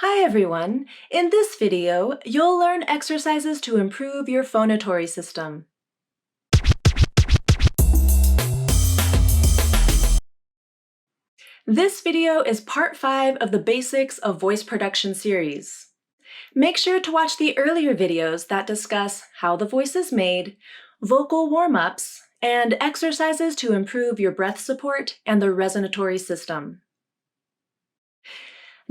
Hi everyone! In this video, you'll learn exercises to improve your phonatory system. This video is part 5 of the Basics of Voice Production series. Make sure to watch the earlier videos that discuss how the voice is made, vocal warm-ups, and exercises to improve your breath support and the resonatory system.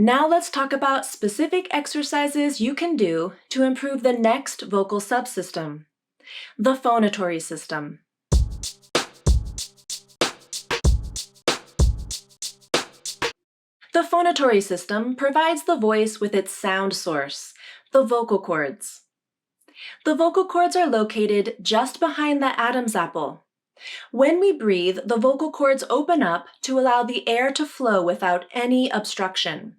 Now let's talk about specific exercises you can do to improve the next vocal subsystem, the phonatory system. The phonatory system provides the voice with its sound source, the vocal cords. The vocal cords are located just behind the Adam's apple. When we breathe, the vocal cords open up to allow the air to flow without any obstruction.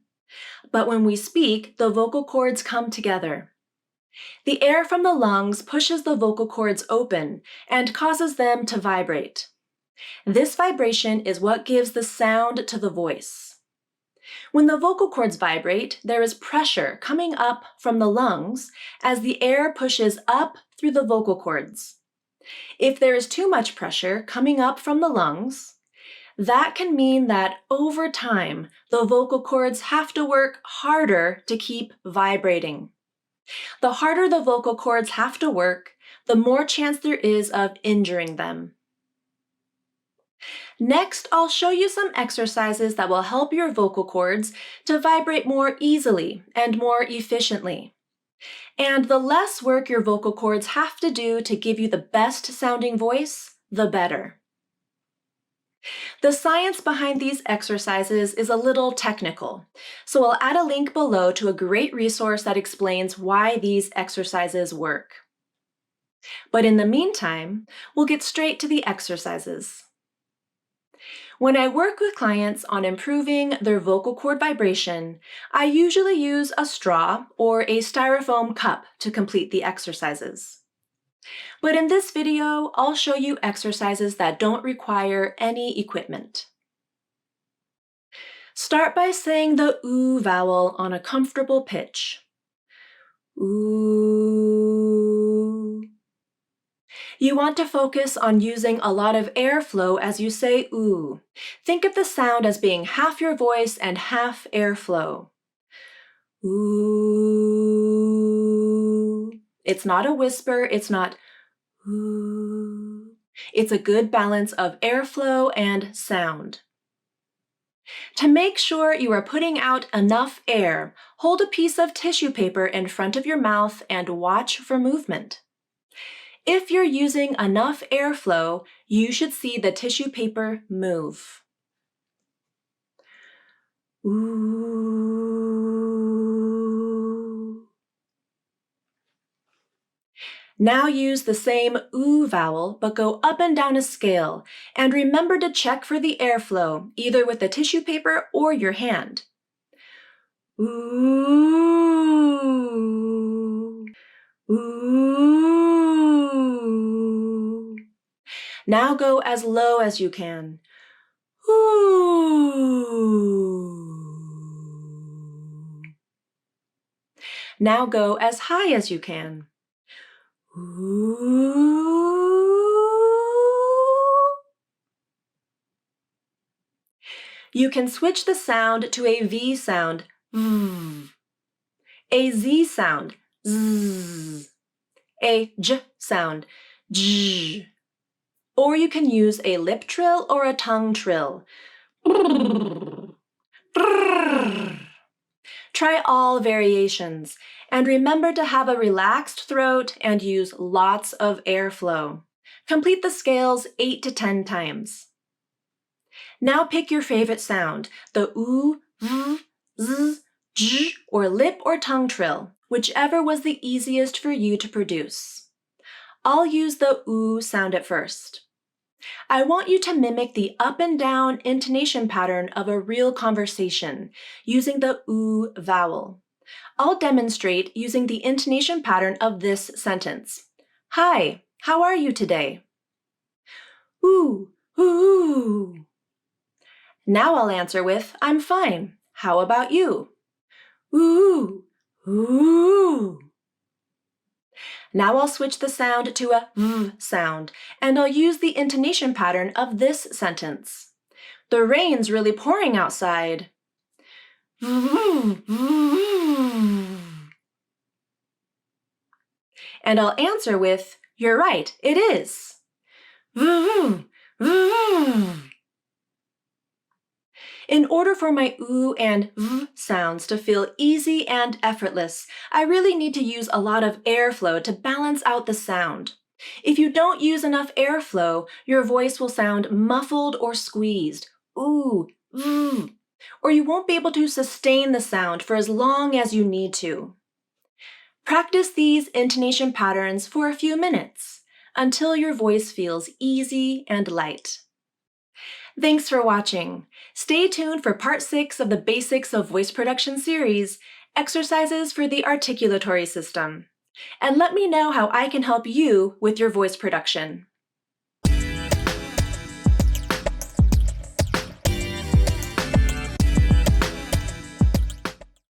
But when we speak, the vocal cords come together. The air from the lungs pushes the vocal cords open and causes them to vibrate. This vibration is what gives the sound to the voice. When the vocal cords vibrate, there is pressure coming up from the lungs as the air pushes up through the vocal cords. If there is too much pressure coming up from the lungs, that can mean that over time, the vocal cords have to work harder to keep vibrating. The harder the vocal cords have to work, the more chance there is of injuring them. Next, I'll show you some exercises that will help your vocal cords to vibrate more easily and more efficiently. And the less work your vocal cords have to do to give you the best sounding voice, the better. The science behind these exercises is a little technical, so I'll add a link below to a great resource that explains why these exercises work. But in the meantime, we'll get straight to the exercises. When I work with clients on improving their vocal cord vibration, I usually use a straw or a styrofoam cup to complete the exercises. But in this video, I'll show you exercises that don't require any equipment. Start by saying the oo vowel on a comfortable pitch. Ooh. You want to focus on using a lot of airflow as you say ooh. Think of the sound as being half your voice and half airflow. Ooh. It's not a whisper, it's not ooh. It's a good balance of airflow and sound. To make sure you are putting out enough air, hold a piece of tissue paper in front of your mouth and watch for movement. If you're using enough airflow, you should see the tissue paper move. Ooh. Now use the same oo vowel, but go up and down a scale, and remember to check for the airflow, either with the tissue paper or your hand. Ooh. Ooh. Now go as low as you can. Ooh. Now go as high as you can. Ooh. You can switch the sound to a V sound, v, a Z sound, z, a J sound, j, or you can use a lip trill or a tongue trill. Try all variations, and remember to have a relaxed throat and use lots of airflow. Complete the scales 8 to 10 times. Now pick your favorite sound, the oo, v, z, j, or lip or tongue trill, whichever was the easiest for you to produce. I'll use the oo sound at first. I want you to mimic the up and down intonation pattern of a real conversation using the oo vowel. I'll demonstrate using the intonation pattern of this sentence. Hi, how are you today? Ooh, ooh. Now I'll answer with, I'm fine. How about you? ooh, ooh. Now I'll switch the sound to a v sound, and I'll use the intonation pattern of this sentence. The rain's really pouring outside. And I'll answer with, you're right, it is. In order for my oo and v sounds to feel easy and effortless, I really need to use a lot of airflow to balance out the sound. If you don't use enough airflow, your voice will sound muffled or squeezed, ooh, or you won't be able to sustain the sound for as long as you need to. Practice these intonation patterns for a few minutes until your voice feels easy and light. Thanks for watching. Stay tuned for part 6 of the Basics of Voice Production series, Exercises for the Articulatory System. And let me know how I can help you with your voice production.